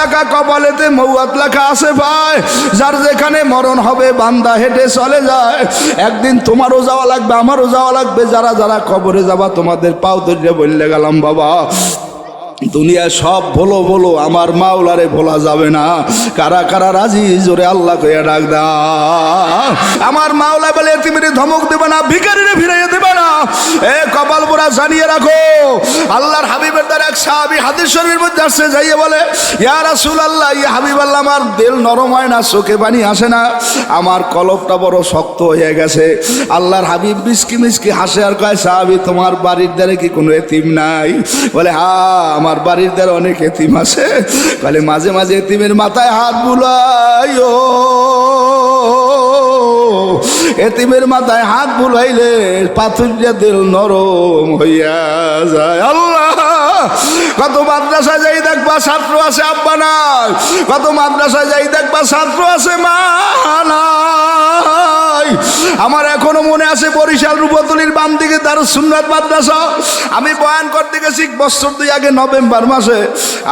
লেখা কপালেতে মৌয়াত লেখা আছে ভাই। যার যেখানে মরণ হবে বান্দা হেঁটে চলে যায়। একদিন তোমারও যাওয়া লাগবে, আমারও যাওয়া লাগবে। যারা যারা কবরে যাবা তোমাদের পাও ধরে বললে গেলাম বাবা, দুনিয়া সব বলো বলো, আমার মাওলারে ভোলা যাবে না। কারা কারা রাজি জোরে আল্লাহ কইয়া ডাক দাও। আমার মাওলা বলে এতিমেরে ধমক দেবে না, ভিখারিরে ফিরাইয়া দেবে না। এ কপাল পোড়া জানিয়ে রাখো। আল্লাহর হাবিবের দ্বারা এক সাহাবী হাদিস শরীফের মধ্যে আসছে, যাইয়ে বলে ইয়া রাসূলুল্লাহ, ইয়া হাবিবাল্লাহ, আমার দিল নরম হয় না, চোখে পানি আসে না, আমার কলবটা বড় শক্ত হয়ে গেছে। আল্লাহর হাবিব মিসকি মিসকি হাসে আর কয়, সাহাবী তোমার বাড়ির দ্বারে কি কোনো এতিম নাই? বলে হ্যাঁ, আমার বাড়ির দ্বারা অনেক এতিম আছে। বলে মাঝে মাঝে এতিমের মাথায় হাত বুলাইও, এতিমের মাথায় হাত বুলাইলে পাথুরিয়া দিল নরম হইয়া যায়। আল্লাহ, কত মাদ্রাসায় যাই দেখবা ছাত্র আছে আব্বা নাই, কত মাদ্রাসায় যাই দেখবা ছাত্র আছে মা নাই। আমার এখনো মনে আছে বরিশাল রূপতলির বাম দিকে দারুস সুন্নাত মাদ্রাসা, আমি বয়ান করতে গেছি বছর 2 আগে নভেম্বর মাসে।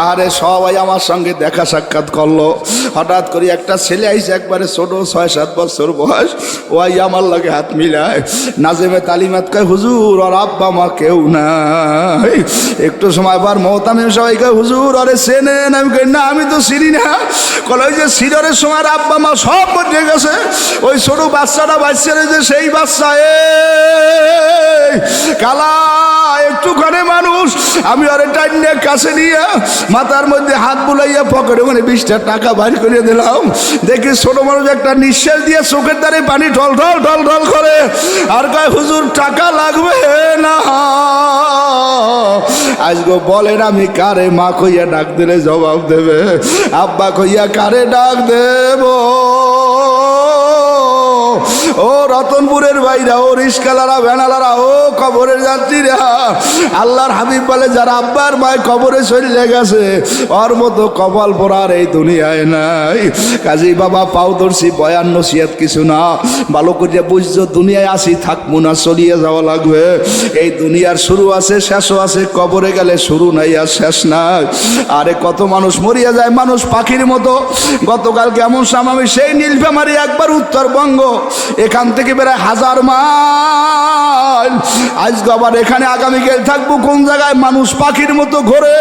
আরে সবাই আমার সঙ্গে দেখা সাক্ষাৎ করলো। হঠাৎ করে একটা ছেলে আইসে, একবারে ছোট 6-7 বছর বয়স, ওই আমার লাগে হাত মিলায়, নাজেমে তালিমাত কয় হুজুর আর আব্বা মা কেউ নাই। একটু সময় পর মহতামিম সবাই কয় হুজুর আরে চেনেন? আমি কই না, আমি তো চিনি না। কল ওই যে সিডরের সময় আব্বা মা সব বদলে গেছে, ওই ছোট বাচ্চাটা বাচ্চা যে সেই বাচ্চা কালা একটুখানে মানুষ। আমি ওরে টাইনে কাছে নিয়ে মাথার মধ্যে হাত বুলাইয়া পকেটে মানে 20টা টাকা বাইর করে দিলাম। দেখি ছোট মানুষ একটা নিঃশ্বাস দিয়ে চোখের দ্বারে পানি ঢল ঢল ঢল ঢল করে আর কয় হুজুর টাকা লাগবে না। আজকে বলেন আমি কারে মা কইয়া ডাক দিলে জবাব দেবে? আব্বা কইয়া কারে ডাক দেব? ও রতনপুরের ভাইরা, ও রিস্কালারা, ভ্যানালারা, ও কবরের যাত্রীরা, আল্লাহর হাবিব বলে যারা আব্বার মায় কবরে চলে গেছে ওর মতো কপাল পোড়ার এই দুনিয়ায় নাই। কাজী বাবা পাও ধরছি, বয়ান নসিহত কিছু না, ভালো করে বুঝছো দুনিয়ায় আসি থাকবো না, চলিয়ে যাওয়া লাগবে। এই দুনিয়ার শুরু আছে শেষও আছে, কবরে গেলে শুরু নাই আর শেষ নাই। আরে কত মানুষ মরিয়া যায় মানুষ পাখির মতো। গতকাল কেমন সামামি সেই নীলফামারী একবার উত্তরবঙ্গ, এখান থেকে বেড়ায় 1000 মাইল। আজকে আবার এখানে আগামীকাল থাকবো কোন জায়গায়, মানুষ পাখির মতো ঘোরে।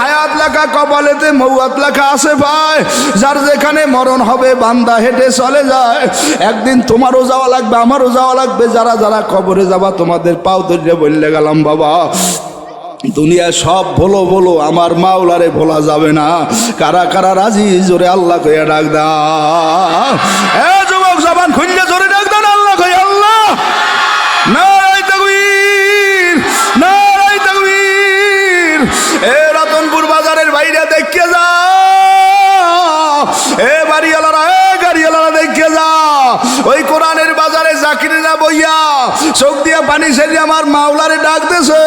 হায়াত লেখা কপালেতে মৌয়াত লেখা আছে ভাই। যার যেখানে মরণ হবে বান্দা হেঁটে চলে যায়। একদিন তোমারও যাওয়া লাগবে, আমারও যাওয়া লাগবে। যারা যারা কবরে যাবা তোমাদের পাও ধরে বললে গেলাম বাবা, দুনিয়া সব বলো বলো, আমার মাওলারে ভোলা যাবে না। কারা কারা রাজি জোরে আল্লাহ কইয়া ডাক দাও। এ যুবক জবান খুললে জোরে ডাক দেন আল্লাহ কইয়া। আল্লাহ নারায়ে তাকবীর, নারায়ে তাকবীর। এ রতনপুর বাজারের বাইরে দেখে যাও, এ বাড়িওয়ালারা, এ গাড়িওয়ালারা দেখে যাও। ওই কোরআনের বাজারে জাকিরিনা বইয়া চোখ দিয়া পানি ছেড়ে আমার মাওলারে ডাক দেছে।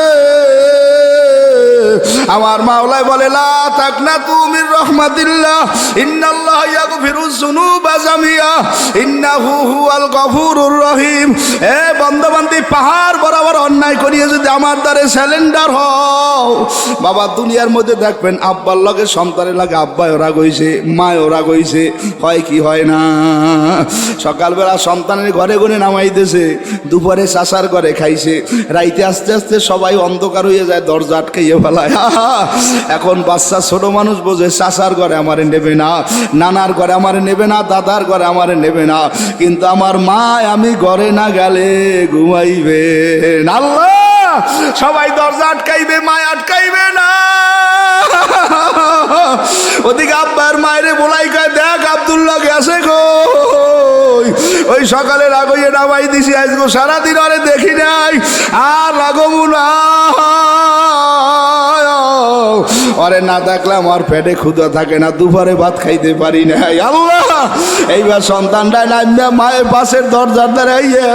আমার মাওলাই বলে লা তাকনাতু মির রাহমাতিল্লাহ, ইন্নাল্লাহা ইয়াগফিরুয যুনুবা জামিয়া, ইন্নাহু হুয়াল গফুরুর রহিম। এ বন্ধবান্দি, পাহাড় বরাবর অন্যায় করিয়ে যদি আমার দ্বারে স্যালেন্ডার হও বাবা, দুনিয়ার মধ্যে দেখবেন আব্বার লগে সন্তানের লাগে আব্বায়ও রাগ হইছে, মায়ও রাগ হইছে, হয় কি হয় না? সকালবেলা সন্তানের ঘরে ঘরে নামাইতেছে, দুপুরে চাচার ঘরে খাইছে, রাইতে আস্তে আস্তে সবাই অন্ধকার হয়ে যায়, দরজা আটকাইয়ে ফেলায়। এখন বাচ্চা ছোট মানুষ বোঝে চাচার ঘরে আমারে নেবে না, নানার ঘরে আমারে নেবে না, দাদার ঘরে আমারে নেবে না, কিন্তু আমার মা আমি ঘরে না গেলে ঘুমাইবে না। আল্লাহ, সবাই দরজা আটকাইবে, মা আটকাইবে না। ওদিকে আব্বার মায়েরে বলাই কয় দেখ আব্দুল্লাহ গেছে গো। ওই সকালে রাগইয়ে নামাই দিছি, আজকে সারাদিন আরে দেখি নাই, আর রাগবো না। আরে না দেখলাম আর পেটে ক্ষুধা থাকে না, দুপুরে ভাত খাইতে পারি না। আল্লাহ, এইবার সন্তানটা নামে মায়ের পাশের দরজার দাঁড়াইয়ে,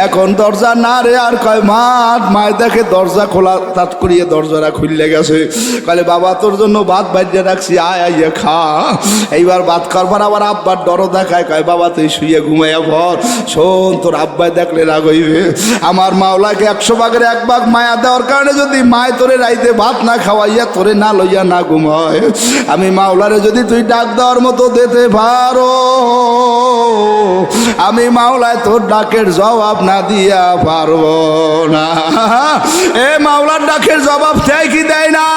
এখন দরজা না রে, আর কয় মা, মায়ের দেখে দরজা খোলা, তাৎ করিয়ে দরজাটা খুললে গেছে। কলে বাবা তোর জন্য ভাত বাইরে রাখছি, আয় আইয়ে খা। এইবার ভাত খাবার আবার আব্বার ডরও দেখায়, কয় বাবা তুই শুয়ে ঘুমাইয়া ভর, শোন তোর আব্বাই দেখলে রাগ হইবে। আমার মাওলাকে 100 ভাগের 1 ভাগ মায়া দেওয়ার কারণে যদি মায় তোরে রাইতে ভাত না খাওয়াইয়া তোর তোরে না লইয়া না ঘুমায়। আমি মাওলারে যদি তুই ডাক দেওয়ার মতো দিতে পারো, আমি মাওলায় তোর ডাকের জবাব না দিয়া পারবো না। এ মাওলার ডাকের জবাব দেয় কি দেয় না?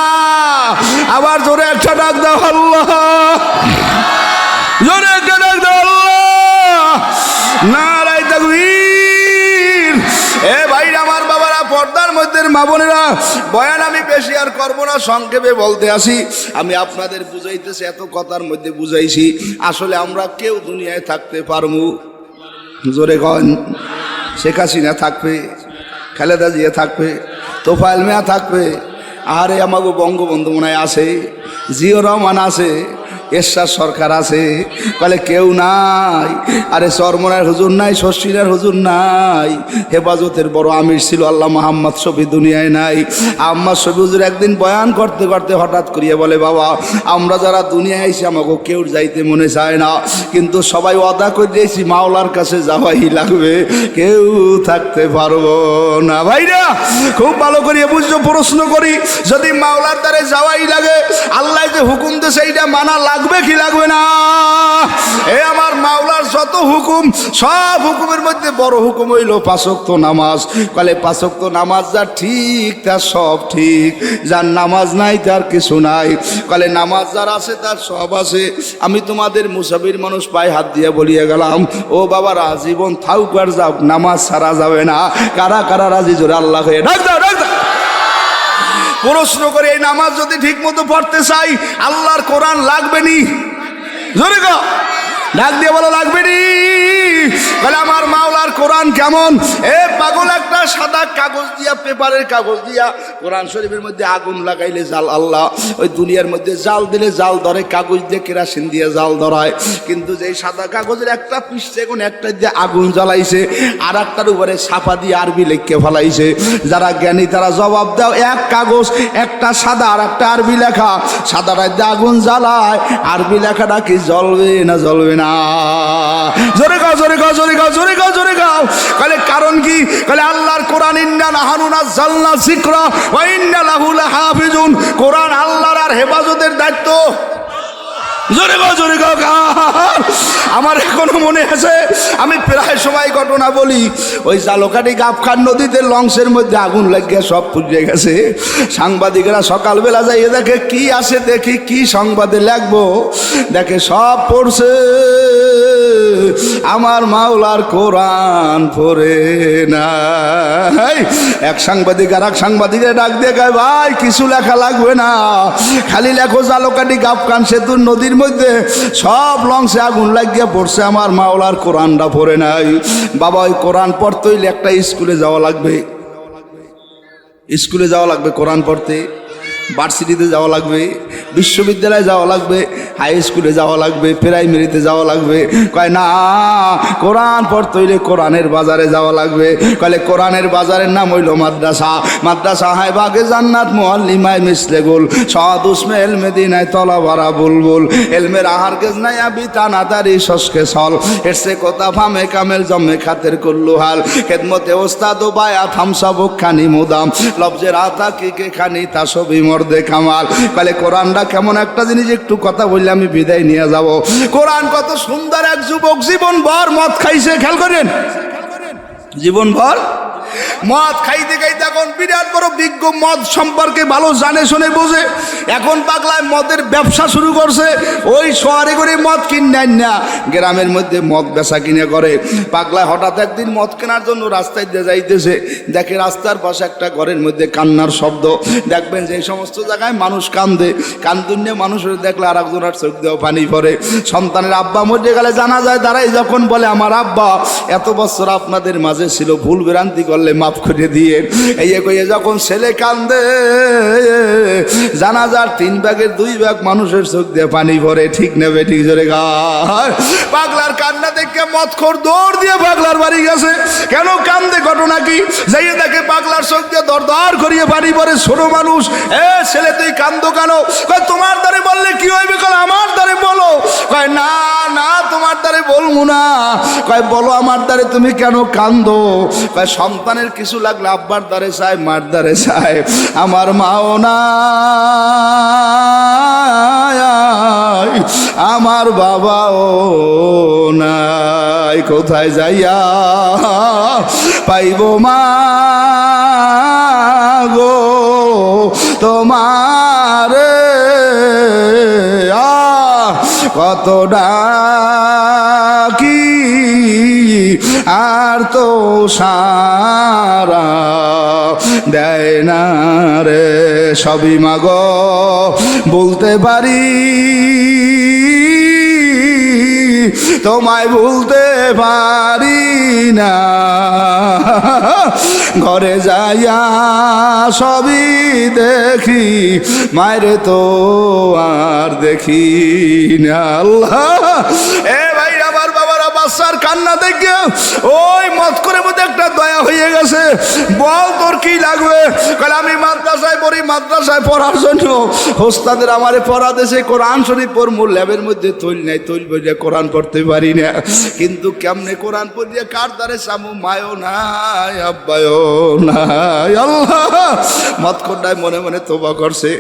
আবার জোরে একটা ডাক দাও আল্লাহ, জোরে একটা ডাক দাও আল্লাহ, নারায়ে তাকবীর। এ ভাইরা আমার বাবারা, পর্দার মধ্যে মা বোনেরা, বয়ান আমি বেশি আর করবো না, সংক্ষেপে বলতে আসি। আমি আপনাদের বুঝাইতেছি, এত কথার মধ্যে বুঝাইছি। আসলে আমরা কেউ দুনিয়ায় থাকতে পারবো? জোরে কন। শেখ হাসিনা থাকবে, খালেদা জিয়া থাকবে, তোফায়েল মিয়া থাকবে, আরে আমাগো বঙ্গবন্ধু মনে হয় আছে, জিয়াউর রহমান আছে, এরশাদ সরকার আছে, বলে কেউ নাই। আরে চরমনার হুজুর নাই, শশীরার হুজুর নাই, হেফাজতের বড় আমির ছিল আল্লাহ মোহাম্মদ শফি দুনিয়ায় নাই। আম্মা শফি হুজুর একদিন বয়ান করতে করতে হঠাৎ করিয়া বলে, বাবা আমরা যারা দুনিয়ায় আইছি আমাকে কেউ যাইতে মনে চায় না, কিন্তু সবাই ওয়াদা করে দিয়েছি মাওলার কাছে যাওয়াই লাগবে, কেউ থাকতে পারবো না। ভাইরা খুব ভালো করিয়া বুঝছো, প্রশ্ন করি, যদি মাওলার দ্বারে যাওয়াই লাগে, আল্লাহ যে হুকুম দেয় সেইটা মানা লাগবে কি লাগবে না? এ আমার মাওলার যত হুকুম, সব হুকুমের মধ্যে বড় হুকুম হইল পাঁচ ওয়াক্ত নামাজ। বলে পাঁচ ওয়াক্ত নামাজ যার ঠিক তার সব ঠিক, যার নামাজ নাই তার কিছু নাই। বলে নামাজ যার আছে তার সব আছে। আমি তোমাদের মুসাফির মানুষ পায়ে হাত দিয়ে বলিয়ে গেলাম, ও বাবারা জীবন থাউক আর যাও, নামাজ ছাড়া যাবে না। কারা কারা রাজি? জোরে আল্লাহ হয়ে ডাক দাও, ডাক দাও। প্রশ্ন করে, এই নামাজ যদি ঠিক মতো পড়তে চাই, আল্লাহর কোরআন লাগবে নি? জোরে গো, ডাক দিয়ে বলো লাগবে নি? বলে আমার মাওলার কোরআন কেমন? এ পাগল, একটা সাদা কাগজ দিয়া, পেপারের কাগজ দিয়া কোরআন শরীফের মধ্যে আগুন লাগাইলে জাল আল্লাহ, ওই দুনিয়ার মধ্যে জাল দিলে জাল ধরে, কাগজ দিয়ে কেরাসিন দিয়ে জাল ধরায়। কিন্তু যে সাদা কাগজের একটা পৃষ্ঠে এখন একটা দিয়ে আগুন জ্বালাইছে, আর একটার উপরে ছাপা দিয়ে আরবি লিখে ফেলাইছে। যারা জ্ঞানী তারা জবাব দাও, এক কাগজ একটা সাদা আর একটা আরবি লেখা, সাদাটা দিয়ে আগুন জ্বালায়, আরবি লেখাটা কি জ্বলবে না জ্বলবে না? জোরে গাও, জোরে গাও, জোরে গাও, জোরে গাও, জোরে গাও। বলে কারণ কি? বলে আল্লাহর কোরআন, ইন্না নাহনু নাযালনা যিকরা ওয়া ইন্না লাহু লাহাফিজুন। কোরআন আল্লাহর আর হেফাজতের দায়িত্ব। জোরে গাও, জোরে গাও। আমার এখনো মনে আছে, আমি প্রায় সময় ঘটনা বলি, ওই জালকাটি গাবখান নদীতে লঞ্চের মধ্যে আগুন লাগিয়ে সব পুড়ে গেছে। সাংবাদিকরা সকালবেলা যাইয়ে দেখে কি আসে, দেখি কি সংবাদে লাগবো, দেখে সব পড়ছে আমার মাওলার কোরআন পড়ে নাই। এক সাংবাদিক আর এক সাংবাদিকের ডাক দিয়ে কয়, ভাই কিছু লেখা লাগবে না, খালি লেখো জালকাটি গাবখান সেতুর নদীর মধ্যে সব লঞ্চে আগুন লাগিয়ে পড়ছে, আমার মাওলার কোরআনটা পড়ে নাই। বাবা ওই কোরআন পড়তে হইলে একটা স্কুলে যাওয়া লাগবে, স্কুলে যাওয়া লাগবে কোরআন পড়তে, ভার্সিটিতে যাওয়া লাগবে, বিশ্ববিদ্যালয়ে যাওয়া লাগবে, হাই স্কুলে যাওয়া লাগবে, প্রাইমারিতে যাওয়া লাগবে। কয় না, কোরআন পড়তে হইলে কোরআনের বাজারে যাওয়া লাগবে। কলে কোরআনের বাজারের নাম হইল মাদ্রাসা। মাদ্রাসা হায় বাগে জান্নাত মুআল্লিমায় মিসলে গুল, সাদ উসমে এলমে দিনায় তলা ভরা বুলবুল, এলমের আহার গেজ নাই আবি তানাতারি শসকে সল, এরসে কথা ফামে কামেল জমে খাতের কুল্লু হাল, খেদমতে ওস্তাদ ও বায়া থামসা বখানি মুদাম, লফজের আতা কিকে খানি তা সবই মর্দে কামাল। বলে কোরআনটা কেমন একটা জিনিস, একটু কথা বললে আমি বিদায় নিয়ে যাব। কোরআন কত সুন্দর। এক যুবক জীবন ভর মদ খাইছে, খেয়াল করেন, জীবন ভর মদ খাইতে খাইতে এখন বিরাট বড় বিজ্ঞ, মদ সম্পর্কে ভালো জানে শুনে বোঝে। এখন পাগলায় মদের ব্যবসা শুরু করছে। ওই শহরে করে মদ কিনে না, গ্রামের মধ্যে মদ বেচা কিনে করে। পাগলায় হঠাৎ একদিন মদ কেনার জন্য রাস্তায় দিয়ে যাইতেছে, দেখে রাস্তার পাশে একটা ঘরের মধ্যে কান্নার শব্দ। দেখবেন যে সমস্ত জায়গায় মানুষ কান্দে, কান্দুন্যে মানুষের দেখলে আর একজনের চোখ দেওয়া পানি পড়ে। সন্তানের আব্বা মরে গেলে জানা যায় দাঁড়াই যখন বলে, আমার আব্বা এত বছর আপনাদের মাঝে ছিল, ভুল ভ্রান্তি করলে মাফ করে দিয়ে। এই কইয়ে যখন ছেলে কান্দে, জানাজার 3 ভাগের 2 ভাগ মানুষের চোখ দিয়ে পানি ভরে। ঠিক নেবে ঠিক? জোরে গায়। পাগলার কান্না দেখে মদখোর দৌড় দিয়ে পাগলার বাড়ি গেছে। কেন কান্দে, ঘটনা কি? যাইয়ে দেখে পাগলার চোখ দিয়ে দর দর করিয়ে পানি ভরে। ছোট মানুষ, এ ছেলে তুই কান্দো কেন? কয় তোমার দ্বারে বললে কি হইবে? কয় আমার দ্বারে বলো। কয় না না, তোমার দ্বারে বলবো না। কয় বলো আমার দ্বারে তুমি কেন কান্দো? কয় সন্তানের কিছু লাগলে আব্বার দ্বারে চায়, মার দ্বারে চায়, আমার মাও না, আমার বাবাও নাই, কোথায় যাইয়া পাইব মা গো তোমারে? কত ডাকি আর তো সারা দেয় না রে, সবই মাগো বলতে পারি, তোমায় ভুলতে পারি না। ঘরে যাইয়া সবই দেখি, মায়েরে তো আর দেখি না। আল্লাহ, এ ভাই আমার বাবারা, বাচ্চার কান্না দেখে ওই মত করে মধ্যে একটা দয়া হয়ে গেছে। বল তোর কি লাগবে? কারণ আমি মাদ্রাসায় পড়ি, মাদ্রাসায় পড়ার জন্য ওস্তাদের আমারে পড়া দেশে কোরআন শরীফ পড়মু, ল্যাবের মধ্যে তৈল নাই, তৈল বইয়া কোরআন পড়তে পারি না, কিন্তু কেমনে কোরআন পড়িয়া কার দ্বারে সামু? মায়ও নাই, আব্বায়ও নাই। আল্লাহ, মদ কোনটায় মনে মনে তোবা করছে,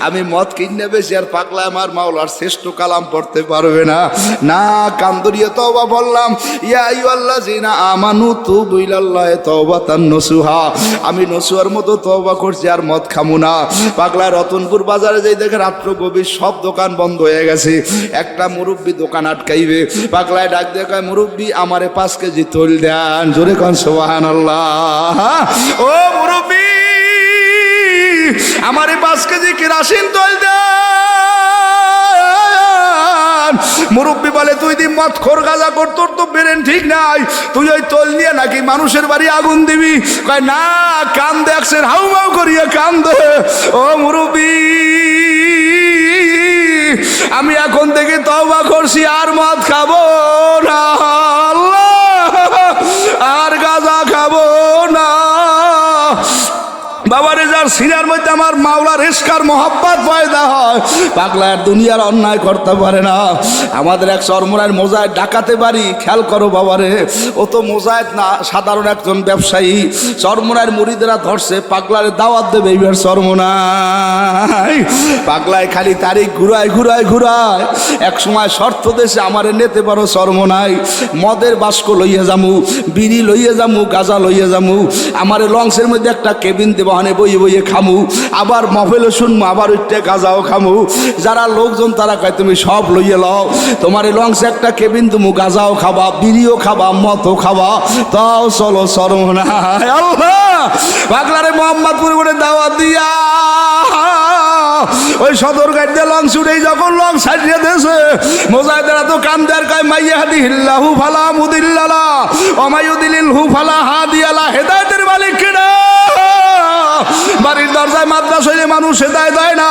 আমি মদ কিনে বেশি আর পাগলা আমার মাওলার শ্রেষ্ঠ কালাম পড়তে পারবে না। না, কান্দরিয়ে তওবা বললাম, ইয়া আইয়ুহাল্লাযিনা আমানু তুবু ইলাল্লাহি তাওবাতান নসুহা। আমি নসুহার মতো তওবা করছি, আর মদ খামু না। পাগলা রতনপুর বাজারে যাই দেখে রাত্র গভীর সব দোকান বন্ধ হয়ে গেছে, একটা মুরব্বী দোকান আটকাইবে। পাগলায় ডাক দিয়ে কয়, মুরব্বী আমারে 5 কেজি তৈল দেন। জোরে কন সুবহানাল্লাহ। ও মুরব্বী, আমারে 5 কেজি কেরাসিন তৈল দেন। মুরব্বী বলে, তুই দি মদ খোর গাঁজা কর, তোর তো ব্রেন ঠিক নাই, তুই ওই তোল নিয়ে নাকি মানুষের বাড়ি আগুন দিবি? কয় না, কান দেখছেন হাউমাউ করিয়া কান দে। ও মুরব্বী, আমি এখন থেকে তওবা করছি, আর মদ খাবো না, আর গাঁজা খাবো না। বাবারে, যার সিনার মধ্যে আমার মাওলার ইশকার মোহাব্বত পয়দা হয়, পাগলা আর দুনিয়ার অন্যায় করতে পারে না। আমাদের এক চরমোনার মোজাহিদ ডাকাতে বাড়ি, খেয়াল করো বাবারে, ও তো মোজাহিদ না, সাধারণ একজন ব্যবসায়ী। চরমোনার মুরিদেরা ধরছে, পাগলারে দাওয়াত দেবে এইবার চরমোনাই। পাগলায় খালি তারিখ ঘুরায় ঘুরায় ঘুরায়, এক সময় শর্ত দেশে আমারে নিতে পারো চরমোনাই, মদের বাস্ক লইয়া যামু, বিড়ি লইয়া যামু, গাঁজা লইয়া যামু, আমারে লঞ্চের মধ্যে একটা কেবিন দেবো, বইয়ে বইয়ে খামু, আবার মফেলও শুনবো, আবার ওইটা গাঁজাও খামু। যারা লোকজন তারা কয় তুমি সব লইয়ে লও, তোমার এই লঞ্চে একটা কেবিন তুমি গাঁজাও খাবা, বিড়িও খাবা, মতও খাবা, তাও চলো চরমোনাই। আল্লাহ, পাগলারে মোহাম্মদপুর করে দাওয়াত দিয়া ওই সদর গাড়িতে লঞ্চ উঠেই যখন লঞ্চ ছাড়িয়ে দিয়েছে, মোজাহিদেরা তো কান্দার কয়, মাইয়াহাদিহিল্লাহু ফালা মুদিল্লা লাহু ওয়া মাইয়ুদ্লিলহু ফালা হাদিয়া লাহু। হেদায়েতের মালিক কেডা? বাড়ির দরজায় মাদ্রাসা হইলে মানুষ হেদায়েত হয় না,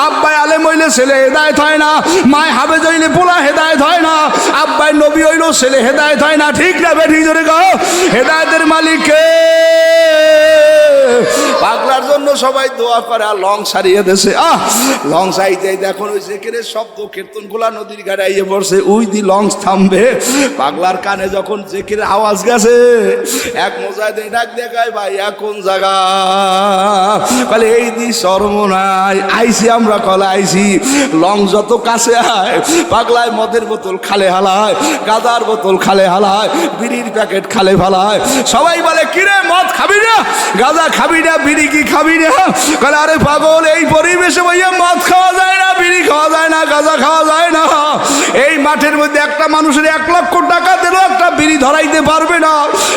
আব্বাই আলেম হইলে ছেলে হেদায়েত হয় না, মায় হাফেজ হইলে পোলা হেদায়েত হয় না, আব্বাই নবী হইলেও ছেলে হেদায়েত হয় না। ঠিক না বেঠিক? জোরে কও, হেদায়েতের মালিক কে? পাগলার জন্য সবাই দোয়া করে, আর লং সারিয়ে দেশে লং সাইতে এখন ওই জেকেরের শব্দ কীর্তন গুলা নদীর ঘাটে আইয়ে পড়ছে, উই দি লঞ্চ থামবে। পাগলার কানে যখন জেকেরের আওয়াজ গেছে, এক মোজাহিদ ডাক দেখায়, ভাই এখন জায়গা কলে এই দি চরমোনাই আইসি আমরা, কলে আইসি। লং যত কাছে আয়, পাগলায় মদের বোতল খালে হালায়, গাঁজার বোতল খালে হালায়, বিড়ির প্যাকেট খালে ফালায়। সবাই বলে, কিরে মদ খাবি না, গাঁজা খাবি না, বিড়ি কি খাবি না? কলে আরে পাগল, এই পরিবেশে ভাইয়া মদ খাওয়া যায় না, বিড়ি খাওয়া যায় না, গাঁজা খাওয়া যায় না। এই মাঠের মধ্যে একটা মানুষের 1 লক্ষ টাকা দিলেও একটা বিড়ি ধরাইতে পারবে না,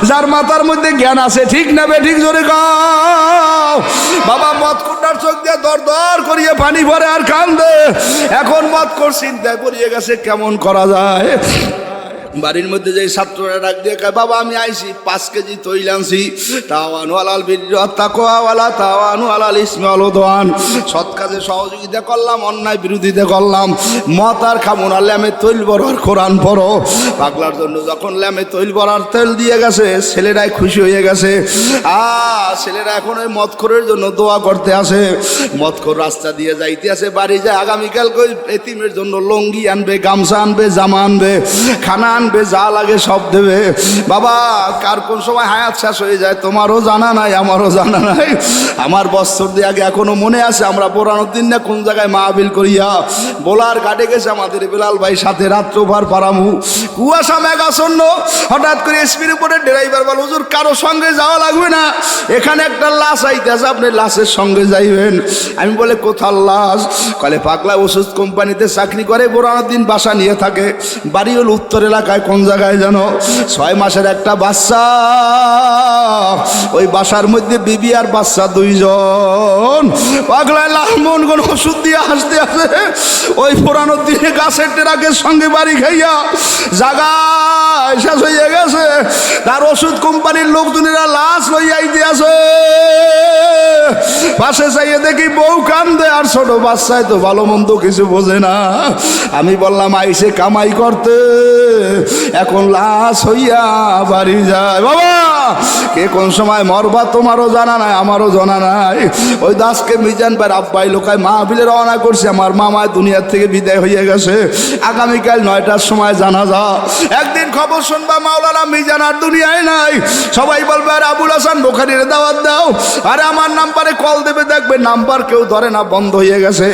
যার মাথার মধ্যে জ্ঞান আছে। ঠিক না বেঠিক? জোরে গাও। বাবা মদ কুন্ডার চোখ দিয়ে দর দর করিয়ে পানি ভরে আর কান্দে। এখন মদ কর চিন্তায় পড়িয়ে গেছে, কেমন করা যায়। বাড়ির মধ্যে যে ছাত্ররা ডাক দিয়ে কয়, বাবা আমি আইছি, 5 কেজি তৈল আনছি, তাওয়ানু আলাল বিররি ওয়াত তাকওয়া ওয়ালা তাওয়ানু আলাল ইসমি ওয়াল উদওয়ান। সৎ কাজে সহযোগিতা করলাম, অন্যায় বিরোধিতা করলাম। মদ আর খাবো না, ল্যামে তৈল ভরার কোরআন পড়ো। পাগলার জন্য যখন ল্যামে তৈল ভরার তেল দিয়ে গেছে, ছেলেরাই খুশি হয়ে গেছে। ছেলেরা এখন ওই মদখোরের জন্য দোয়া করতে আসে। মদখোর রাস্তা দিয়ে যাইতে আসে, বাড়ি যায় আগামীকাল কই এতিমের জন্য লঙ্গি আনবে, গামছা আনবে, জামা আনবে, খানা কানবে, যা লাগে সব দেবে। বাবা কার কোন সময় হায়াত শেষ হয়ে যায় তোমারও জানা নাই, আমারও জানা নাই। আমার বছর দিয়ে আগে এখনো মনে আছে, আমরা বোরানুদ্দিন না কোন জায়গায় মাহফিল করিয়া বোলার ঘাটে গেছে আমাদের বেলাল ভাই সাথে, রাত্র ভার পারামু, কুয়াশা মেঘাচ্ছন্ন। হঠাৎ করে এসপির উপরে ড্রাইভার বল, হুজুর কারো সঙ্গে যাওয়া লাগবে না, এখানে একটা লাশ আইতেছে, আপনি লাশের সঙ্গে যাইবেন। আমি বলে কোথার লাশ? কলে পাগলা ওষুধ কোম্পানিতে চাকরি করে, বোরানুদ্দিন বাসা নিয়ে থাকে, বাড়ি হল উত্তর এলাকায়, কোন জায়গায় জানো? 6 মাসের একটা বাচ্চা, ওই বাসার মধ্যে বিবি আর বাচ্চা 2 জন। পাগলায় লাল মন কোন ওষুধ দিয়ে হাসতে আসে, ওই বোরানুদ্দিনে গাছের টেরাকের সঙ্গে বাড়ি খাইয়া জাগায় শেষ হয়ে গেছে। তার ওষুধ কোম্পানির লোকজনেরা লাশ লইয়াইতে আছে, পাশে চাইয়ে দেখি বউ কান্দে, আর ছোট বাচ্চায় তো ভালো মন্দ কিছু বোঝে না। আমি বললাম আইসে কামাই করতে, এখন লাশ হইয়া বাড়ি যায়। বাবা কে কোন সময় মরবা তোমারও জানা নাই, আমারও জানা নাই। ওই দাসকে মিজান ভাই আব্বাই লোকায় মাহফিলে রওনা করছে, আমার মামায় দুনিয়ার থেকে বিদায় হয়ে গেছে। আগামীকাল 9টার সময় জানাজা। একদিন খবর শুনবা মাওলানা মিজান আর দুনিয়ায় নাই, সবাই বলবে আর আবুল হাসান বুখারীর দাওয়াত দাও। আরে আমার নাম্বারে কল দেবে, দেখবে নাম্বার কেউ ধরে না, বন্ধ হয়ে গেছে।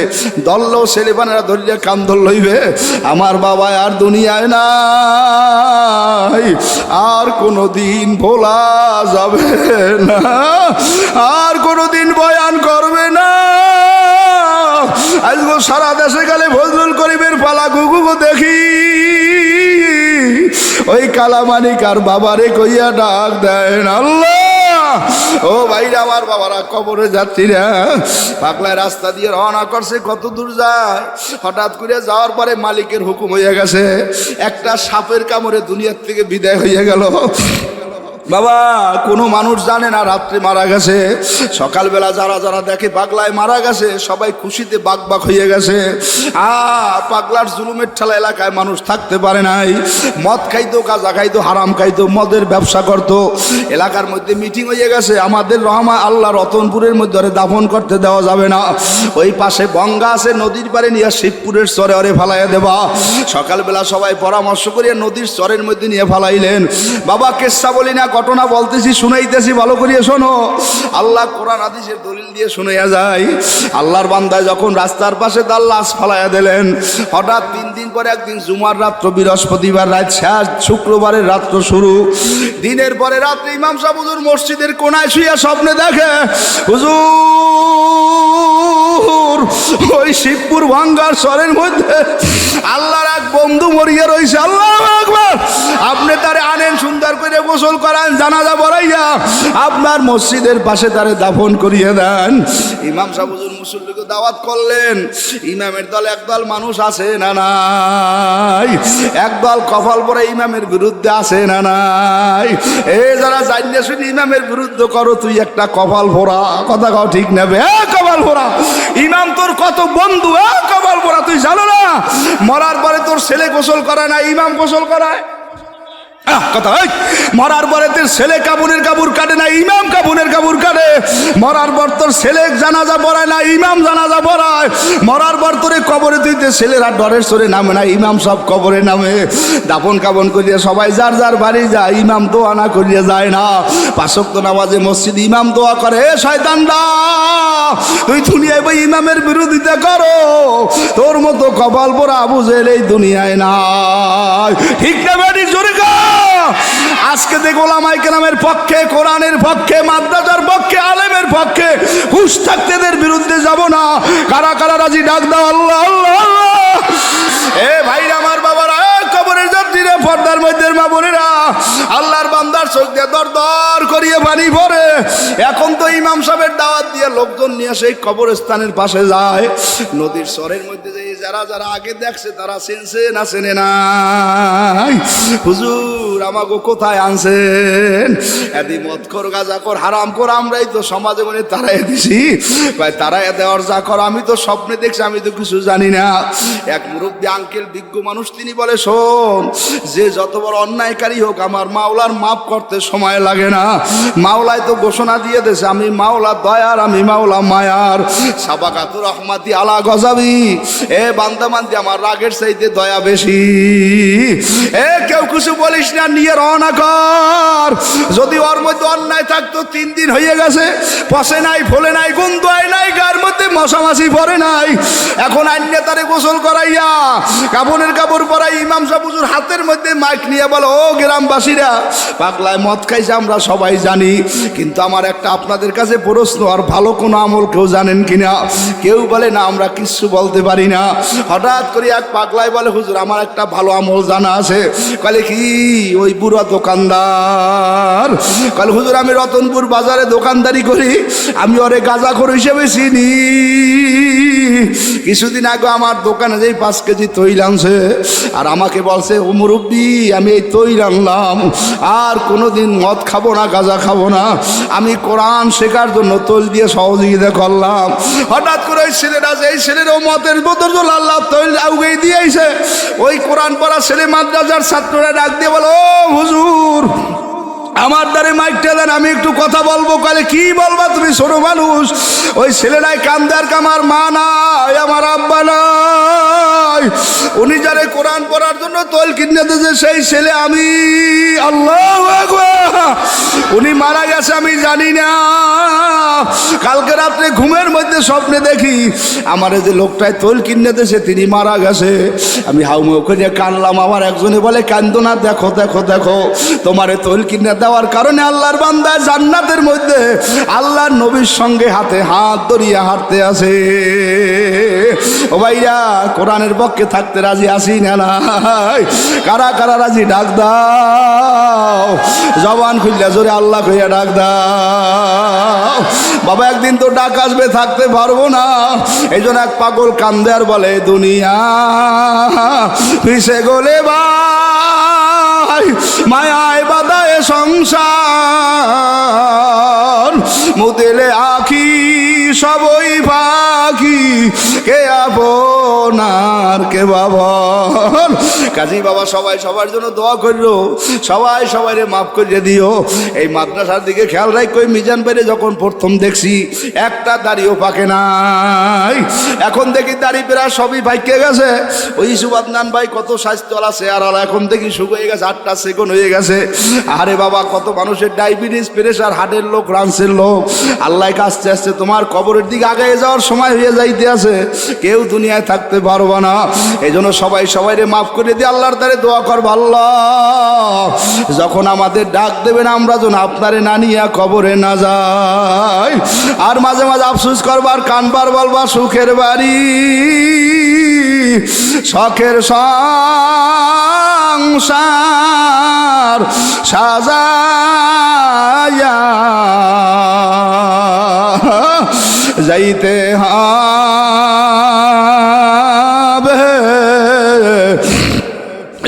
দললেও ছেলেবানেরা ধরিয়া কান ধর লইবে, আমার বাবা আর দুনিয়ায় নাই, আর কোনোদিন ভোলা যাবে না, আর কোনোদিন বয়ান করবে না। আজকে সারা দেশে গেলে ফজলুল করিমের পালা গুগু দেখি, ওই কালামানিক আর বাবারে কইয়া ডাক দেন আল্লাহ। ও ভাইরা আমার বাবারা, কবরে যাত্রীরা পাগলায় রাস্তা দিয়ে রওনা করছে, কত দূর যায়। হঠাৎ করে যাওয়ার পরে মালিকের হুকুম হয়ে গেছে, একটা সাপের কামড়ে দুনিয়ার থেকে বিদায় হয়ে গেল। বাবা কোনো মানুষ জানে না রাত্রে মারা গেছে। সকালবেলা যারা যারা দেখে পাগলায় মারা গেছে, সবাই খুশিতে বাক হয়ে গেছে। পাগলার জুলুমের ঠেলা এলাকায় মানুষ থাকতে পারে নাই। মদ খাইতো, গাঁজা খাইতো, হারাম খাইতো, মদের ব্যবসা করতো। এলাকার মধ্যে মিটিং হয়ে গেছে, আমাদের রহমা আল্লাহ রতনপুরের মধ্যে ওরে দাফন করতে দেওয়া যাবে না, ওই পাশে গঙ্গা আছে, নদীর পারে নিয়ে শিবপুরের চরে ওরে ফালাইয়া দেবা। সকালবেলা সবাই পরামর্শ করিয়া নদীর চরের মধ্যে নিয়ে ফালাইলেন। বাবা কেসা বলি না, ঘটনা বলতেছি, শুনাইতেছি, ভালো করিয়া শোনো। আল্লাহ কোরআন হাদিসের দলিল দিয়ে শুনাইয়া যায়। আল্লাহর বান্দায় যখন রাস্তার পাশে তার লাশ ফালাইয়া দিলেন, হঠাৎ 3 দিন পরে একদিন জুমার রাত্র, বৃহস্পতিবার রাত শেষ, শুক্রবারের রাত্র শুরু। দিনের পরে রাত্রে ইমাম সাহেব হুজুর মসজিদের কোনায় শুইয়া স্বপ্নে দেখে, হুজুর ওই শিবপুর ভাঙ্গার স্বরের মধ্যে আল্লাহর এক বন্ধু মরিয়া রয়েছে। আল্লাহু আকবার। আপনি তারে আনেন, সুন্দর করে গোসল করান, জানাজা পড়াইয়া আপনার মসজিদের পাশে তারে দাফন করিয়ে দেন। ইমাম সাহেব হুজুর মুসল্লিকে দাওয়াত করলেন। ইমামের দল একদল মানুষ আছে না নাই? একদল কপাল পরে ইমামের বিরুদ্ধে আছে না নাই? এই যারা জানিয়ে শুনি ইমামের বিরুদ্ধে করো, তুই একটা কপাল ভরা, কথা কও ঠিক নেবে। কপাল ভরা ইমাম তোর কত বন্ধু, কপাল ভরা তুই জানো না? মরার পরে তোর ছেলে গোসল করায় না, ইমাম গোসল করায়। কথা মরার পরে তোর ছেলে কাবুনের কাপড় কাটে না, ইমাম কাবুনের কাপড় কাটে। মরার পর তোর ছেলে জানাজা পড়ায় না, ইমাম জানাজা পড়ায়। মরার পর তোরে কবরে তুইতে ছেলেরা ডরের সরে নামে না, ইমাম সব কবরে নামে। দাফন কাবন করিয়া সবাই যার যার বাড়ি যায়, ইমাম দোয়া না করিয়া যায় না। 5 ওয়াক্ত নামাজে মসজিদ ইমাম দোয়া করে, শয়তানরা তুই দুনিয়ায় ভাই ইমামের বিরোধিতা করো, তোর মতো কপাল পোড়া আবু জেহেল এই দুনিয়ায় নাই। ঠিক না বেটি? জোরে আজকে দেখো ওলামায়ে কেরামের পক্ষে, কোরআনের পক্ষে, মাদ্রাসার পক্ষে, আলেমের পক্ষে হুঁশ থাকতে এদের বিরুদ্ধে যাব না। কারা কারা রাজি? ডাক দাও আল্লাহ আল্লাহ আল্লাহ। এ ভাইরা আমার বাবারা, কবরের যাত্রীরা, পর্দার মধ্যে মা বোনেরা, আল্লাহর বান্দার চোখ দিয়ে দর দর করিয়ে পানি পড়ে। এখন তো ইমাম সাহেবের দাওয়াত দিয়ে লোকজন নিয়ে সেই কবরস্থানের পাশে যায়। নদীর চরের মধ্যে যারা যারা আগে দেখছে তারা চেনছে না চেনে নাই? হুজুর আমাকে কোথায় আনছেন? এদি মদ কর, গাঁজা কর, হারাম কর, আমরাই তো সমাজে মনে তারাই দিছি। ভাই তারাই দেওয়ার যা কর, আমি তো স্বপ্নে দেখছি, আমি তো কিছু জানি না। এক মুরব্বী আঙ্কেল, বিজ্ঞ মানুষ, তিনি বলে, শোন, যে যত বড় অন্যায়কারী হোক, আমার মাওলার মাফ করতে সময় লাগে না। মাওলাই তো ঘোষণা দিয়ে দিয়েছে, আমি মাওলা দয়ার, আমি মাওলা মায়ার। সাবাকাতুর রহমাতি আলা গজাবি। এ বান্দা মানতে আমার রাগের চাইতে দয়া বেশি। কেউ কিছু বলিস না, নিয়ে রওনা কর। যদি ওর মধ্যে অন্যায় থাকতো 3 দিন হয়ে গেছে, পচে নাই, ফলে নাই, গন্ধ হয় নাই, গার মধ্যে মশামাছি পড়ে নাই, এখন আইনে তারে গোসল করাইয়া কাপড়ের কাপড় পরাই ইমাম সাহেব হুজুর হাতের মধ্যে মাইক নিয়ে বলো, ও গ্রামবাসীরা, পাগলায় মদ খাইছে আমরা সবাই জানি, কিন্তু আমার একটা আপনাদের কাছে প্রশ্ন, আর ভালো কোনো আমল কেউ জানেন কিনা? কেউ বলে না, আমরা কিচ্ছু বলতে পারি না। হঠাৎ করে এক পাগলায় বলে, হুজুর আমার একটা ভালো আমল জানা আছে। বলে কি? ওই বুড়া দোকানদার। বলে হুজুর আমি রতনপুর বাজারে দোকানদারি করি, আমি ওরে গাঁজাখোর হিসেবে চিনি। কিছুদিন আগে আমার দোকানে যেই 5 কেজি তৈল আনছে, আর আমাকে বলছে, ও মুরব্বি আমি এই তৈল আনলাম, আর কোনোদিন মদ খাবো না, গাঁজা খাবো না, আমি কোরআন শেখার জন্য তৈল দিয়ে সহযোগিতা করলাম। হঠাৎ করে ওই ছেলেরা, যেই ছেলেরও মদের বোতল আল্লাহ তৈল আউগেই দিয়েছে, ওই কোরআন পড়া ছেলে মাদ্রাসার ছাত্ররা ডাক দিয়ে বলো, ও হুজুর আমার দ্বারে মাইকটা দেন, আমি একটু কথা বলবো। কালে কি বলবা তুমি, ছোট মানুষ? ওই ছেলেরাই কান্দে, আর আমার মা নাই, আমার আব্বা নাই, উনি যারে কোরআন পড়ার জন্য তৈল কিনে দিয়েছে সেই ছেলে আমি। আল্লাহু আকবার। উনি মারা গেছে আমি জানি না, কালকে রাত্রে ঘুমের মধ্যে স্বপ্নে দেখি আমার যে লোকটায় তৈল কিনে দিয়েছে তিনি মারা গেছে। আমি হাউমাউ করে কানলাম। আমার একজনে বলে, কান্দো না, দেখো দেখো দেখো, তোমারে তৈল কিনে দেওয়ার কারণে আল্লাহর বান্দা জান্নাতের মধ্যে আল্লাহর নবীর সঙ্গে হাতে হাত ধরিয়া হাঁটতে আছে। ও ভাইরা, কোরআনের পক্ষে থাকতে রাজি আছি না নাই? কারা কারা রাজি? ডাক দাও, জবান খুললে জোরে আল্লাহ কইয়া ডাক দাও। বাবা একদিন তো ডাক আসবে, থাকতে পারবো না। এই জন্য এক পাগল কান্দে আর বলে, দুনিয়া পিছে গলে ভাই, মায়ায় বাদায় সংসার, মুদেলে আখি সবই পাখি, কে আপনার কে বাবন। কাজী বাবা সবাই সবার জন্য দোয়া করলো, সবাই সবাই মাফ করে দিও। এই মাদ্রাসার দিকে খেয়াল রাখো, মিজান বাইরে যখন প্রথম দেখছি একটা দাড়িও পাকে নাই, এখন দেখি দাড়ি পেরা সবই পাইকে গেছে। ওই সুবাদনান ভাই কত স্বাস্থ্যওয়ালা চেহারালা, এখন দেখি শুকিয়ে গেছে, 8টা সেকেন্ড হয়ে গেছে। আরে বাবা, কত মানুষের ডায়াবেটিস, প্রেশার, হার্টের লোক, রানসের লোক। আল্লাহ আস্তে আস্তে তোমার কবরের দিকে আগে যাওয়ার সময় হয়ে যাইতে আছে, কেউ দুনিয়ায় থাকতে পারবো না। এই জন্য সবাই সবাই মাফ করে দিয়ে আল্লাহর দ্বারে দোয়া করবো, আল্লাহ যখন আমাদের ডাক দেবেন আমরা যেন আপনারে না নিয়ে কবরে না যাই। আর মাঝে মাঝে আফসোস করবার, কানবার, বলবা সুখের বাড়ি, শখের সংসার সাজায়া যাইতে হবে,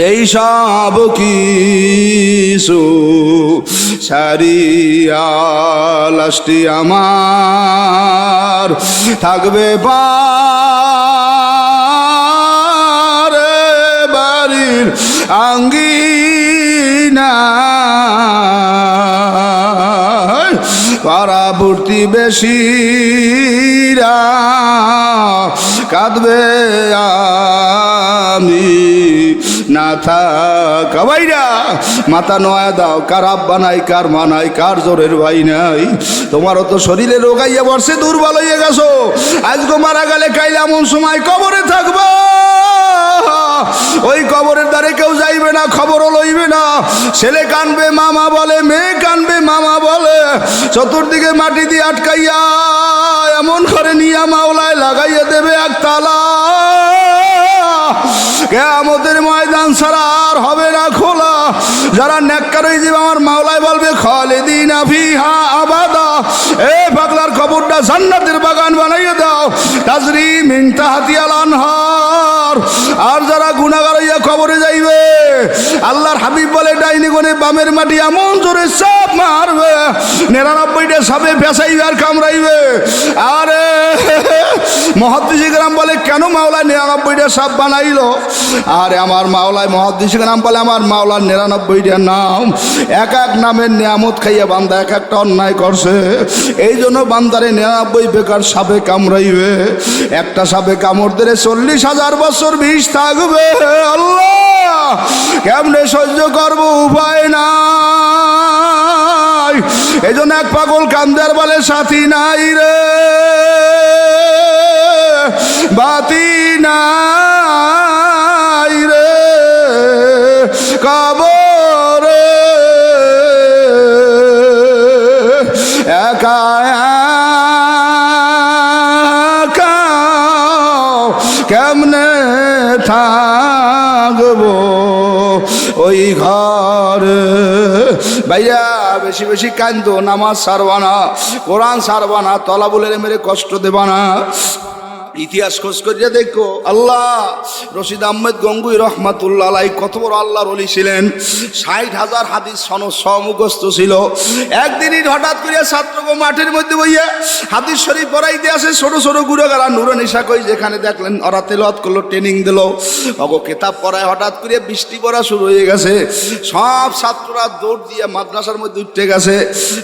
এই সব কিছু সারিয়া লাস্টি আমার থাকবে পারে বাড়ির আঙ্গিনা, পাড়াবর্তী বেশিরা কাঁদবে আমি না থাকা। ভাইরা মাথা নয়া দাও, কার আব্বা নাই, কার মা নাই, কার জোরের ভাই নাই। তোমারও তো শরীরে রোগাইয়া বর্ষে দুর্বল হয়ে গেছো, আজকে মারা গেলে কাইলে এমন সময় কবরে থাকবো, ওই কবরের দ্বারে কেউ যাইবে না, খবরও লইবে না। ছেলে কানবে মামা বলে, মেয়ে কানবে মামা বলে, চতুর্দিকে মাটি দিয়ে আটকাইয়া এমন করে নিয়া মাওলায় লাগাইয়া দেবে এক তালা। কিয়ামতের ময়দান ছাড়া আর হবে না খোলা। যারা নেককার হয়ে যাবে আমার মাওলায় বলবে, খালিদিনা ফিহা আবাদা, এ পাগলার কবরটা জান্নাতের বাগান বানাইয়ে দাও, তাজরি মিন তাহতিহাল আনহার। আর যারা গুনাহগার হইয়া কবরে যাইবে, আল্লাহর হাবিব বলে, ডাইনি কোণে বামের মাটি এমন জোরে চাপ মারবে, 99টা সাপে পেঁচাইবে আর কামড়াইবে। আরে মুহাদ্দিস ইকরাম বলে, কেন মাওলা 99টা সাপ বানায়? বানাইলো। আরে আমার মাওলায় মুহাদ্দিসের নাম বলে আমার মাওলার 99টা নাম, এক এক নামের নিয়ামত খাইয়া বান্দা এক একটা অন্যায় করছে। এই জন্য বান্দারে 99 বেকার সাপে কামড়াইবে, একটা সাপে কামড় দিলে 40,000 বছর বিষ থাকবে। আল্লাহ কেমনে সহ্য করব, উপায় নাই। এই জন্য এক পাগল কান্দার বলে সাথী নাই রে, বাতি নাই রে কবরে, একা একা কেমনে থাকবো ওই ঘরে। ভাইয়া বেশি বেশি কান্দো, নামাজ ছাড়বা না, কোরআন ছাড়বা না, তলা বলে মেরে কষ্ট দেবা না। ইতিহাস খোঁজ করিয়া দেখো, আল্লাহ রশিদ আহমেদ গঙ্গুই রহমাতুল্লাহ আলাইহি কত বড় আল্লাহর ওলি ছিলেন। 60,000 হাদিস সনদ মুখস্থ ছিল। একদিনই হঠাৎ করিয়া ছাত্রকে মাঠের মধ্যে বইয়া হাদিস শরীফ পড়াইতে আসে। ছোট ছোট গুড়াগাড়া নুরানিসা কই যেখানে দেখলেন ওরা তেলাওয়াত করলো, ট্রেনিং দিল, অগো কিতাব পড়ায়। হঠাৎ করিয়া বৃষ্টি পড়া শুরু হয়ে গেছে, সব ছাত্ররা দৌড় দিয়ে মাদ্রাসার মধ্যে উঠে গেছে।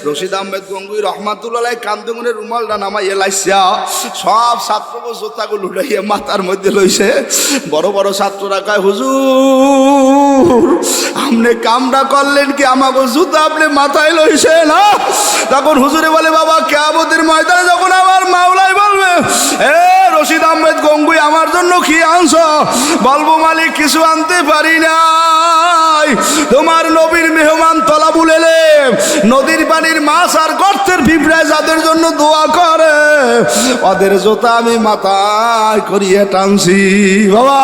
রশিদ আহমেদ গঙ্গুই রহমাতুল্লাহ আলাইহি কান্দে রুমালটা নামাইয়া লাইসা সব ছাত্র জুতাগুলো উঠাইয়া মাথার মধ্যে লইছে। বড় বড় ছাত্ররা কয়, হুজুর আপনি কামটা করলেন কি, আমাকে জুতা আপনি মাথায় লইছে না? তখন হুজুরে বলে, বাবা কিয়ামতের ময়দানে যখন আমার মাওলাই বলবে, এ রশিদ আহমেদ গঙ্গুই আমার জন্য কি আনছো, বলবো মালিক কিছু আনতে পারি নাই, তোমার নবীর মেহমান তলাবুল এলেম, নদীর পানির মাছ আর গর্তের পিঁপড়ায় যাদের জন্য দোয়া করে ওদের জুতা আমি মাথায় করিয়ে টানছি। বাবা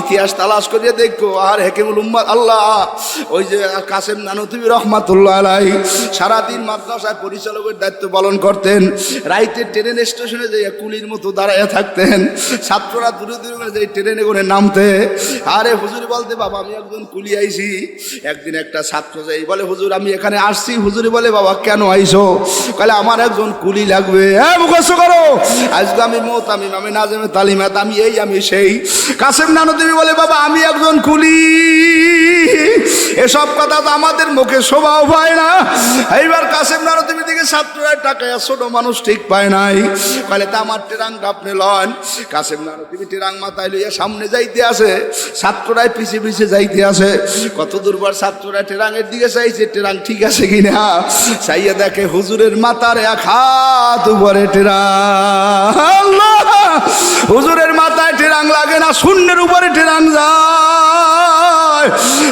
ইতিহাস তালাশ করিয়ে দেখো। আর হেকিমুল উম্মাত আল্লাহ ওই যে কাসেম নানুতুবি রহমাতুল্লাহ আলাইহি সারাদিন মাদ্রাসায় পরিচালকের দায়িত্ব পালন করতেন। রাইতে ট্রেন স্টেশনে যে কুলির মতো দাঁড়াইয়া থাকতেন, ছাত্ররা দূরে দূরে করে যে ট্রেনে করে নামতে। আরে হুজুর বলতে, বাবা আমি একজন কুলি আইছি। একদিন একটা ছাত্র যাই বলে, হুজুর আমি এখানে আসছি। হুজুরে বলে, বাবা কেন আইছো? বলে আমার একজন কুলি লাগবে। হ্যাঁ মুখস্থ করো, আজকে আমি মোতামিম, আমি নাজেমে তালিমাত, আমি এই আমি সেই। কাসেম নানুতুবি বলে, বাবা আমি একজন কুলি। এসব কথা তো আমাদের মুখে শোভাও পায় না। এইবার কাসেম নানুতুবির দিকে ছাত্ররা টাকায়, ছোট মানুষ ঠিক পায় নাই। বলে তা আমার টেরাংটা আপনি লন। কাসেম নানুতুবি টেরাং মাথায় লইয়া সামনে যাইতে আসে, ছাত্ররাই পিছিয়ে পিছিয়ে যাইতে আসে। কত দুর্বার ছাত্ররা টেরাঙের দিকে চাইছে, টেরাং ঠিক আছে কিনা। চাইয়া দেখে হুজুরের মাথার এক হাত উপরে টেরাং। হুজুরের মাথায় টেরাং লাগে না, শূন্যের উপরে টেরাং যায়।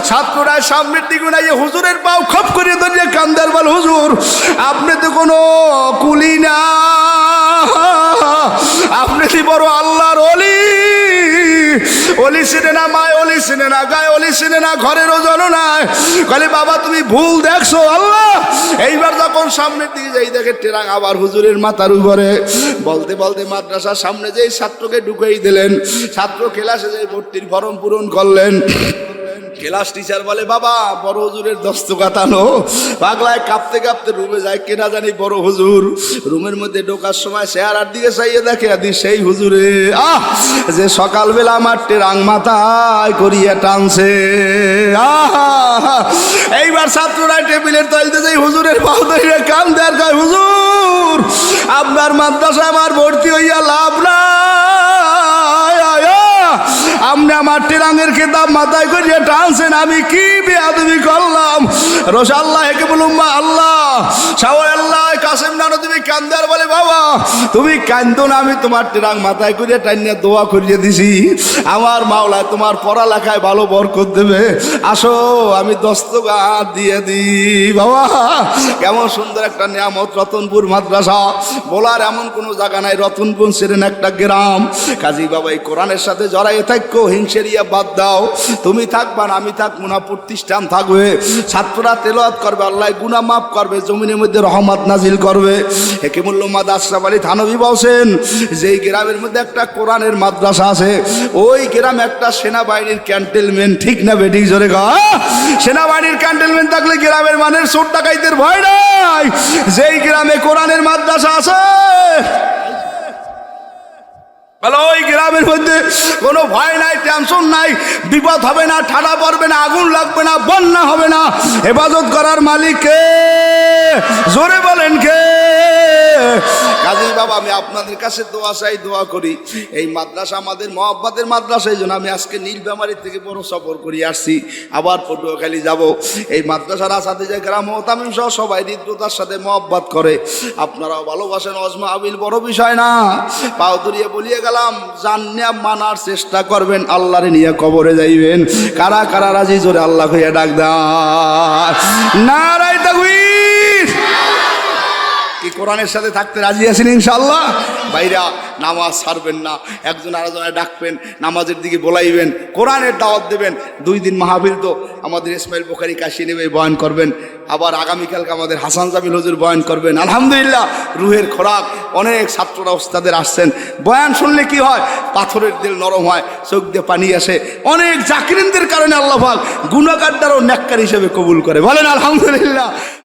ছাত্ররা সামনের দিকে নাই, হুজুরের পাও খপ করে ধরিয়ে কান্দার বল, হুজুর আপনি তো কোনো কুলি না, আপনি কি বড় আল্লাহর ওলি। ওলি চিনে না, মায় ওলি চিনে না, গায়ে ওলি চিনে না, ঘরের ওজন নাই। বলে বাবা তুমি ভুল দেখছো আল্লাহ। এইবার যখন সামনের দিকে যাই দেখে টেরাং আবার হুজুরের মাথার উপরে। বলতে বলতে মাদ্রাসার সামনে যেই ছাত্রকে ঢুকাই দিলেন। ছাত্র ক্লাসে যাই ভর্তির ফরম পূরণ করলেন। ক্লাস টিচার বলে, বাবা বড় হুজুরের দস্তখত আনো। পাগলায় কাঁপতে কাঁপতে রুমে যায়, কেনা জানি বড় হুজুর। রুমের মধ্যে ঢোকার সময় চেহারার দিকে চাইয়ে দেখে আদি সেই হুজুরে, যে সকালবেলা আমার টেরাং মাথায় করিয়া টানছে। এইবার ছাত্ররা টেবিলের তলতে যাই হুজুরের পাও ধরে কান দেয়ার কয়, হুজুর আপনার মাদ্রাসায় আমার ভর্তি হইয়া লাভ না, আপনি আমার টেরাঙের খেতাব মাথায় করিয়ে টানছেন, আমি কি বেয়াদবি করলাম। রোশাল্লাহ হেকিমুল উম্মাহ আল্লাহ শাওয়ার আল্লাহ কাসেম নানুতুবি কান্দার বলে, বাবা তুমি কান্দো না, আমি তোমার টেরাং মাথায় করিয়ে টাইনে দোয়া করিয়ে দিছি। আমার মাওলায় তোমার পড়ালেখায় ভালো বরকত দেবে, আসো আমি দস্তখত দিয়ে দিই। বাবা কেমন সুন্দর একটা নিয়ামত রতনপুর মাদ্রাসা, বলার এমন কোনো জায়গা নাই। রতনপুর ছিলেন একটা গ্রাম। কাজী বাবা এই কোরআনের সাথে জড়াইয়ে থাকো, হিংসেরিয়া বাদ দাও। তুমি থাকবা না, আমি থাকবো না, প্রতিষ্ঠান থাকবে। ছাত্ররা তেলাওয়াত করবে, আল্লাহ গুনাহ মাফ করবে, জমিনের মধ্যে রহমত নাজিল করবে। হেকিমুল উম্মাত আশরাফ আলী থানভী বলছেন, যেই গ্রামের মধ্যে একটা কোরআনের মাদ্রাসা আছে, ওই গ্রামে একটা সেনাবাহিনীর ক্যান্টনমেন্ট। ঠিক না বেঠিক জোরে গা? সেনাবাহিনীর ক্যান্টনমেন্ট থাকলে গ্রামের মানের চোর ডাকাইতের ভয় নাই। যেই গ্রামে কোরআনের মাদ্রাসা আছে, বলো ওই গ্রামের মধ্যে কোনো ভয় নাই, টেনশন নাই, বিপদ হবে না, ঠাডা পড়বে না, আগুন লাগবে না, বন্যা হবে না। হেফাজত করার মালিক কে? জোরে বলেন কে? কাজী বাবা, আমি আপনাদের কাছে দোয়া চাই, দোয়া করি। এই মাদ্রাসা আমাদের মহব্বতের মাদ্রাসা, এই জন্য আমি আজকে নীলফামারী থেকে বড় সফর করে আসছি, আবার পটুয়াখালী যাব। এই মাদ্রাসার আসাদিজে কেরাম মোহতামিম সহ সবাই হৃদ্রতার সাথে মহব্বত করে, আপনারাও ভালোবাসেন। অজমা আবিল বড় বিষয় না, পাও ধরিয়ে বলিয়ে গেলাম, জানিয়া মানার চেষ্টা করবেন, আল্লাহরে নিয়ে কবরে যাইবেন। কারা কারা রাজি? জোরে আল্লাহ হইয়া ডাক দেন, নারায়ে তাকবীর। কি কোরআনের সাথে থাকতে রাজি আছেন ইনশাআল্লাহ? ভাইরা, নামাজ ছাড়বেন না, একজন আরেকজনে ডাকবেন, নামাজের দিকে বলাইবেন, কোরআনের দাওয়াত দেবেন। 2 দিন মাহফিল তো আমাদের ইসমাইল বুখারী কাশি নেবে বয়ান করবেন, আবার আগামীকালকে আমাদের হাসান জামিল হুজুর বয়ান করবেন। আলহামদুলিল্লাহ, রুহের খোরাক। অনেক ছাত্ররা ওস্তাদের আসছেন, বয়ান শুনলে কি হয়? পাথরের দিল নরম হয়, চোখ দিয়ে পানি আসে। অনেক জাকিরিনদের কারণে আল্লাহ পাক গুনাহগারদেরও নেককার হিসেবে কবুল করে। বলেন আলহামদুলিল্লাহ।